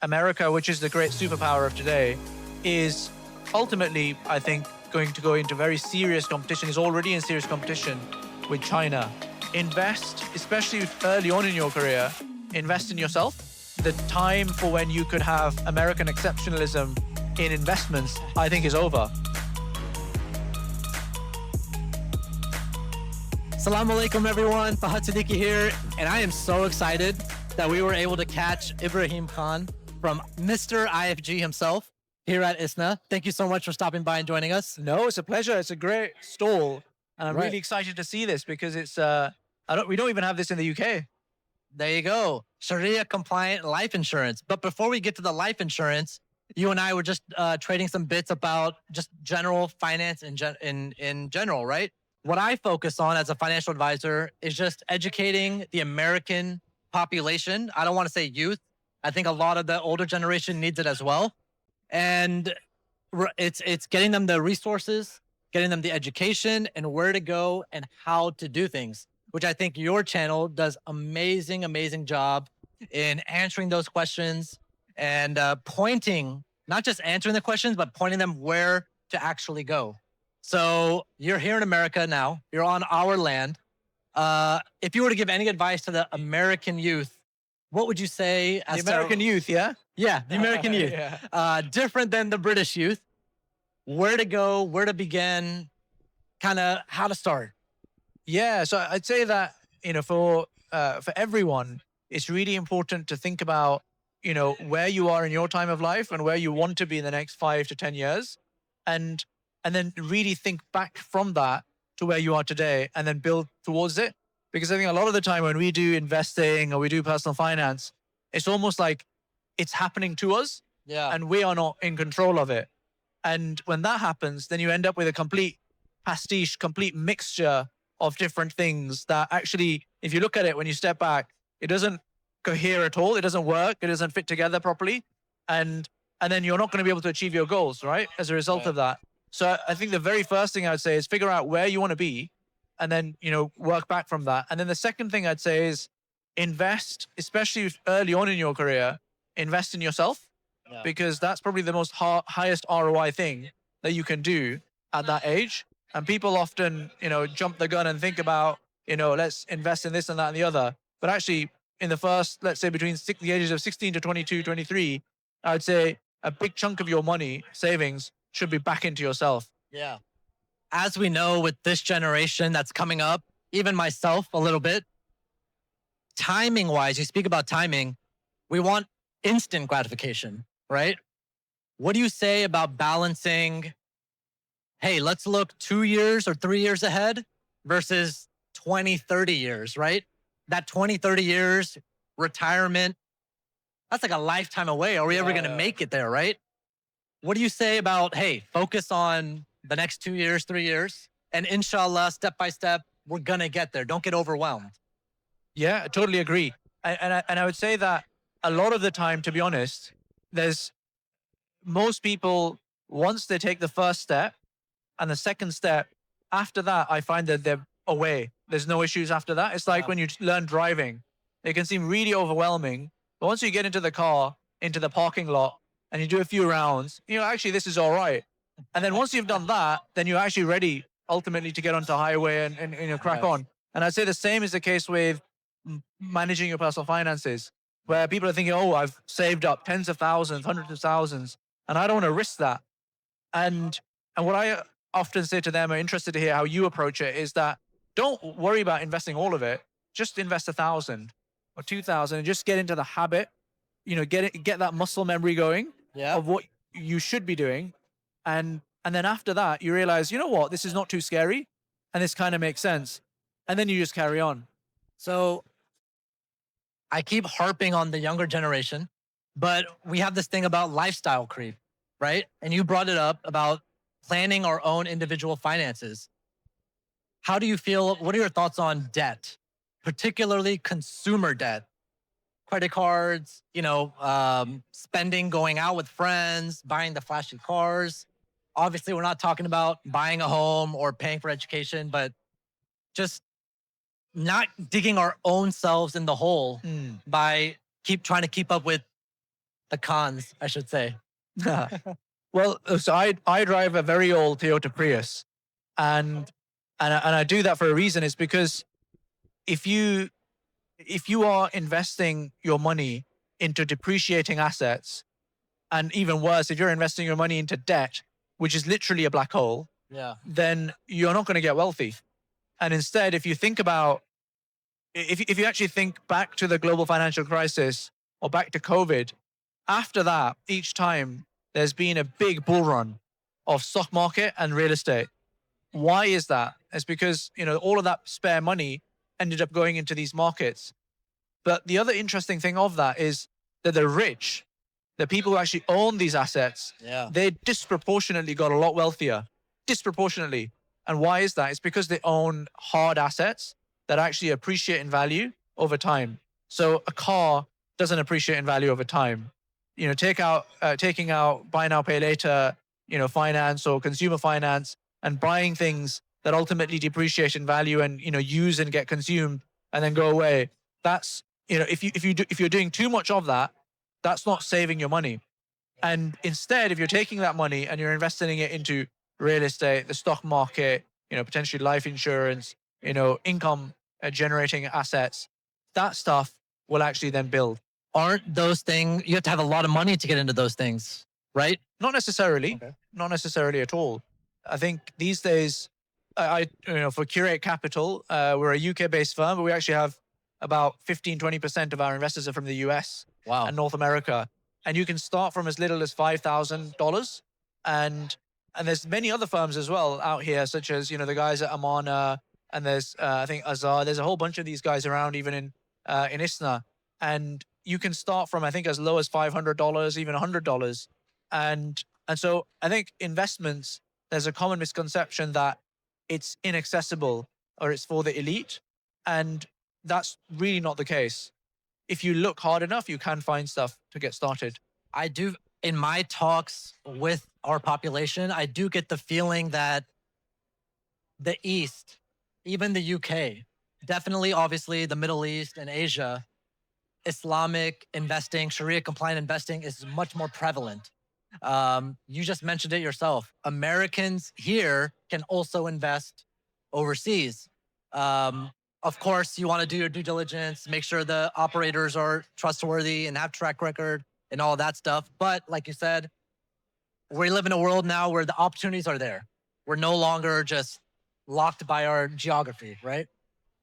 America, which is the great superpower of today, is ultimately, I think, going to go into very serious competition, is already in serious competition with China. Invest, especially early on in your career, invest in yourself. The time for when you could have American exceptionalism in investments, I think, is over. Assalamu alaikum, everyone. Fahad Siddiqi here, and I am so excited that we were able to catch Ibrahim Khan from Mr. IFG himself here at ISNA. Thank you so much for stopping by and joining us. No, it's a pleasure. It's a great stall, and I'm really excited to see this because it's we don't even have this in the UK. There you go. Shariah-compliant life insurance. But before we get to the life insurance, you and I were just trading some bits about just general finance in general, right? What I focus on as a financial advisor is just educating the American population. I don't want to say youth. I think a lot of the older generation needs it as well. And it's getting them the resources, getting them the education and where to go and how to do things, which I think your channel does amazing job in answering those questions and pointing, not just answering the questions, but pointing them where to actually go. So you're here in America now. You're on our land. If you were to give any advice to the American youth, what would you say? The American youth, yeah? Yeah, the American youth. Yeah. Different than the British youth. Where to go, where to begin, kind of how to start. Yeah, so I'd say that, for everyone, it's really important to think about, where you are in your time of life and where you want to be in the next 5 to 10 years. And then really think back from that to where you are today and then build towards it. Because I think a lot of the time when we do investing or we do personal finance, it's almost like it's happening to us and we are not in control of it. And when that happens, then you end up with a complete pastiche, complete mixture of different things that actually, if you look at it, when you step back, it doesn't cohere at all. It doesn't work. It doesn't fit together properly. And then you're not going to be able to achieve your goals, right? As a result of that. So I think the very first thing I'd say is figure out where you want to be and then, work back from that. And then the second thing I'd say is invest, especially early on in your career, invest in yourself because that's probably the most highest ROI thing that you can do at that age. And people often, jump the gun and think about, let's invest in this and that and the other. But actually in the first, let's say between the ages of 16 to 22, 23, I would say a big chunk of your money savings should be back into yourself. Yeah. As we know with this generation that's coming up, even myself a little bit, timing wise, you speak about timing, we want instant gratification, right? What do you say about balancing, hey, let's look 2 years or 3 years ahead versus 20, 30 years, right? That 20, 30 years, retirement, that's like a lifetime away. Are we ever going to make it there, right? What do you say about, hey, focus on the next 2 years, 3 years, and inshallah, step by step, we're going to get there. Don't get overwhelmed. Yeah, I totally agree. And I would say that a lot of the time, to be honest, most people, once they take the first step and the second step, after that, I find that they're away. There's no issues after that. It's like when you learn driving, it can seem really overwhelming. But once you get into the car, into the parking lot, and you do a few rounds, actually, this is all right. And then once you've done that, then you're actually ready ultimately to get onto the highway and crack on. And I'd say the same is the case with managing your personal finances, where people are thinking, oh, I've saved up tens of thousands, hundreds of thousands, and I don't want to risk that. And what I often say to them, I'm interested to hear how you approach it, is that don't worry about investing all of it. Just invest 1,000 or 2,000 and just get into the habit, get that muscle memory going of what you should be doing. And then after that, you realize, you know what, this is not too scary. And this kind of makes sense. And then you just carry on. So I keep harping on the younger generation, but we have this thing about lifestyle creep, right? And you brought it up about planning our own individual finances. How do you feel? What are your thoughts on debt, particularly consumer debt? Credit cards, spending, going out with friends, buying the flashy cars. Obviously, we're not talking about buying a home or paying for education, but just not digging our own selves in the hole by trying to keep up with The cons, I should say. Well, so I drive a very old Toyota Prius, and I do that for a reason. It's because if you are investing your money into depreciating assets, and even worse, if you're investing your money into debt, which is literally a black hole, Yeah. then you're not going to get wealthy. And instead, if you think about, if you actually think back to the global financial crisis or back to COVID, after that, each time there's been a big bull run of stock market and real estate. Why is that? It's because, all of that spare money ended up going into these markets. But the other interesting thing of that is that the rich, the people who actually own these assets, Yeah. they disproportionately got a lot wealthier. Disproportionately. And why is that? It's because they own hard assets that actually appreciate in value over time. So a car doesn't appreciate in value over time. Taking out buy now, pay later, finance or consumer finance, and buying things that ultimately depreciate in value and, use and get consumed and then go away. That's, if you're doing too much of that, that's not saving your money. And instead, if you're taking that money and you're investing it into real estate, the stock market, potentially life insurance, income generating assets, that stuff will actually then build. Aren't those things, you have to have a lot of money to get into those things, right? Not necessarily. Okay. Not necessarily at all. I think these days, for Curate Capital, we're a UK-based firm, but we actually have about 15-20% of our investors are from the US Wow. and North America. And you can start from as little as $5,000. And there's many other firms as well out here, such as, the guys at Amana, and there's, I think, Azar. There's a whole bunch of these guys around, even in ISNA. And you can start from, I think, as low as $500, even $100. And so I think investments, there's a common misconception that it's inaccessible or it's for the elite. And that's really not the case. If you look hard enough, you can find stuff to get started. I do, in my talks with our population, I do get the feeling that the East, even the UK, definitely, obviously, the Middle East and Asia, Islamic investing, Sharia-compliant investing is much more prevalent. You just mentioned it yourself. Americans here can also invest overseas. Of course, you want to do your due diligence, make sure the operators are trustworthy and have track record and all that stuff. But like you said, we live in a world now where the opportunities are there. We're no longer just locked by our geography, right?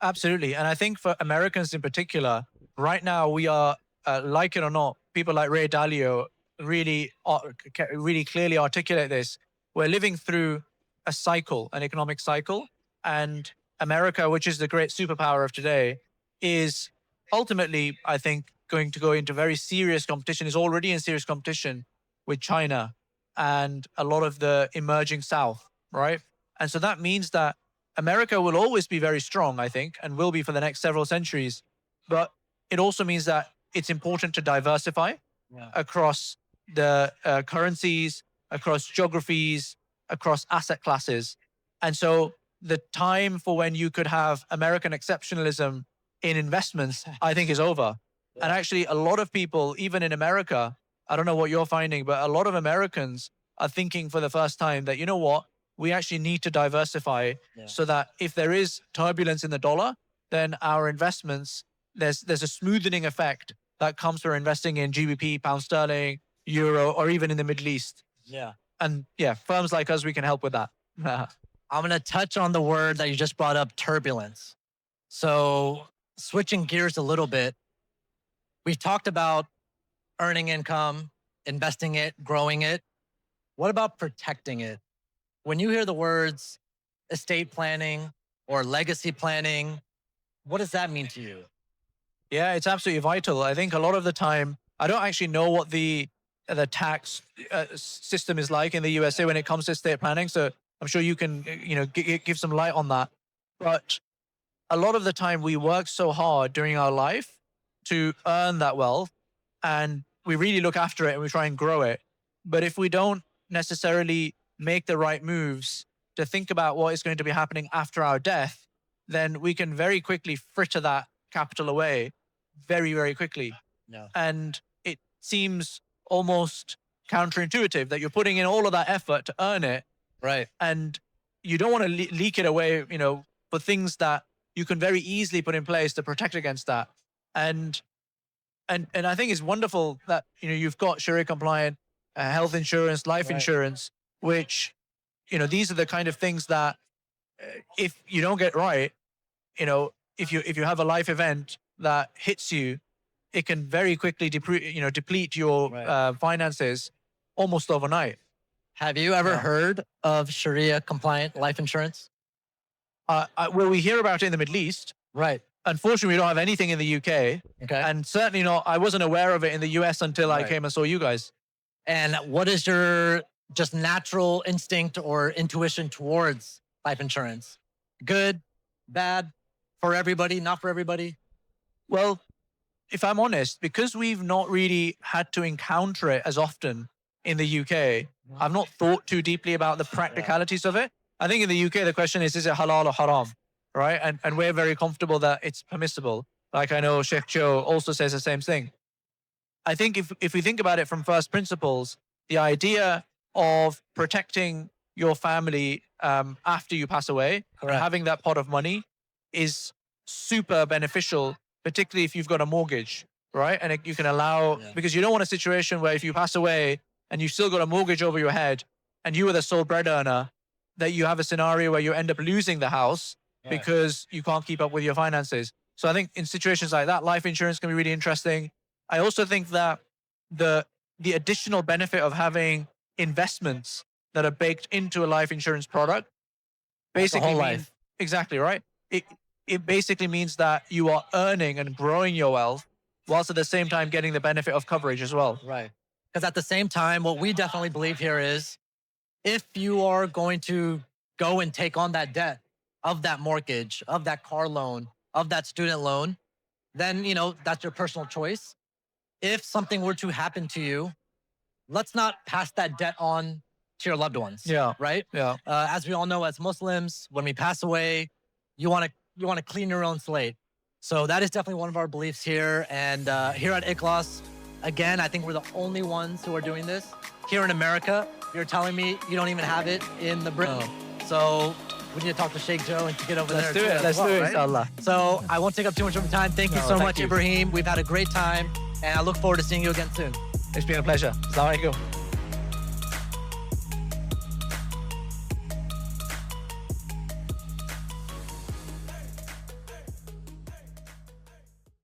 Absolutely. And I think for Americans in particular, right now we are, like it or not, people like Ray Dalio really clearly articulate this. We're living through a cycle, an economic cycle. And America, which is the great superpower of today, is ultimately, I think, going to go into very serious competition, is already in serious competition with China and a lot of the emerging South, right? And so that means that America will always be very strong, I think, and will be for the next several centuries. But it also means that it's important to diversify across the currencies, across geographies, across asset classes. And so the time for when you could have American exceptionalism in investments, I think, is over. And actually, a lot of people, even in America, I don't know what you're finding, but a lot of Americans are thinking for the first time that, you know what, we actually need to diversify so that if there is turbulence in the dollar, then our investments, there's a smoothing effect that comes through investing in GBP, pound sterling, euro, or even in the Middle East. Yeah. And firms like us, we can help with that. I'm going to touch on the word that you just brought up, turbulence. So switching gears a little bit, we've talked about earning income, investing it, growing it. What about protecting it? When you hear the words estate planning or legacy planning, what does that mean to you? Yeah, it's absolutely vital. I think a lot of the time, I don't actually know what the tax system is like in the USA when it comes to estate planning. So I'm sure you can, give some light on that. But a lot of the time we work so hard during our life to earn that wealth, and we really look after it and we try and grow it. But if we don't necessarily make the right moves to think about what is going to be happening after our death, then we can very quickly fritter that capital away very, very quickly. Yeah. And it seems almost counterintuitive that you're putting in all of that effort to earn it, Right. and you don't want to leak it away, for things that you can very easily put in place to protect against that. And I think it's wonderful that you've got Sharia-compliant health insurance, life insurance, which these are the kind of things that if you don't get right, if you have a life event that hits you, it can very quickly deplete your finances almost overnight. Have you ever heard of Sharia-compliant life insurance? Well, we hear about it in the Middle East. Right. Unfortunately, we don't have anything in the UK. Okay. And certainly not, I wasn't aware of it in the US until I came and saw you guys. And what is your just natural instinct or intuition towards life insurance? Good, bad, for everybody, not for everybody? Well, if I'm honest, because we've not really had to encounter it as often in the UK, I've not thought too deeply about the practicalities of it. I think in the UK, the question is it halal or haram, right? And we're very comfortable that it's permissible. Like I know Sheikh Joe also says the same thing. I think if we think about it from first principles, the idea of protecting your family after you pass away, and having that pot of money is super beneficial, particularly if you've got a mortgage, right? And you can allow, because you don't want a situation where if you pass away and you've still got a mortgage over your head and you are the sole bread earner, that you have a scenario where you end up losing the house because you can't keep up with your finances. So I think in situations like that, life insurance can be really interesting. I also think that the additional benefit of having investments that are baked into a life insurance product basically whole means, life. exactly right. It basically means that you are earning and growing your wealth whilst at the same time getting the benefit of coverage as well. Right. Because at the same time, what we definitely believe here is if you are going to go and take on that debt of that mortgage, of that car loan, of that student loan, then, that's your personal choice. If something were to happen to you, let's not pass that debt on to your loved ones. Yeah. Right. Yeah. As we all know, as Muslims, when we pass away, you want to clean your own slate. So that is definitely one of our beliefs here. And here at Ikhlas, again, I think we're the only ones who are doing this. Here in America, you're telling me you don't even have it in the Britain. So we need to talk to Sheikh Joe and to get over Let's there. do it. Let's do it, inshallah. So I won't take up too much of your time. Thank you so much, Ibrahim. We've had a great time, and I look forward to seeing you again soon. It's been a pleasure. Assalamu alaikum.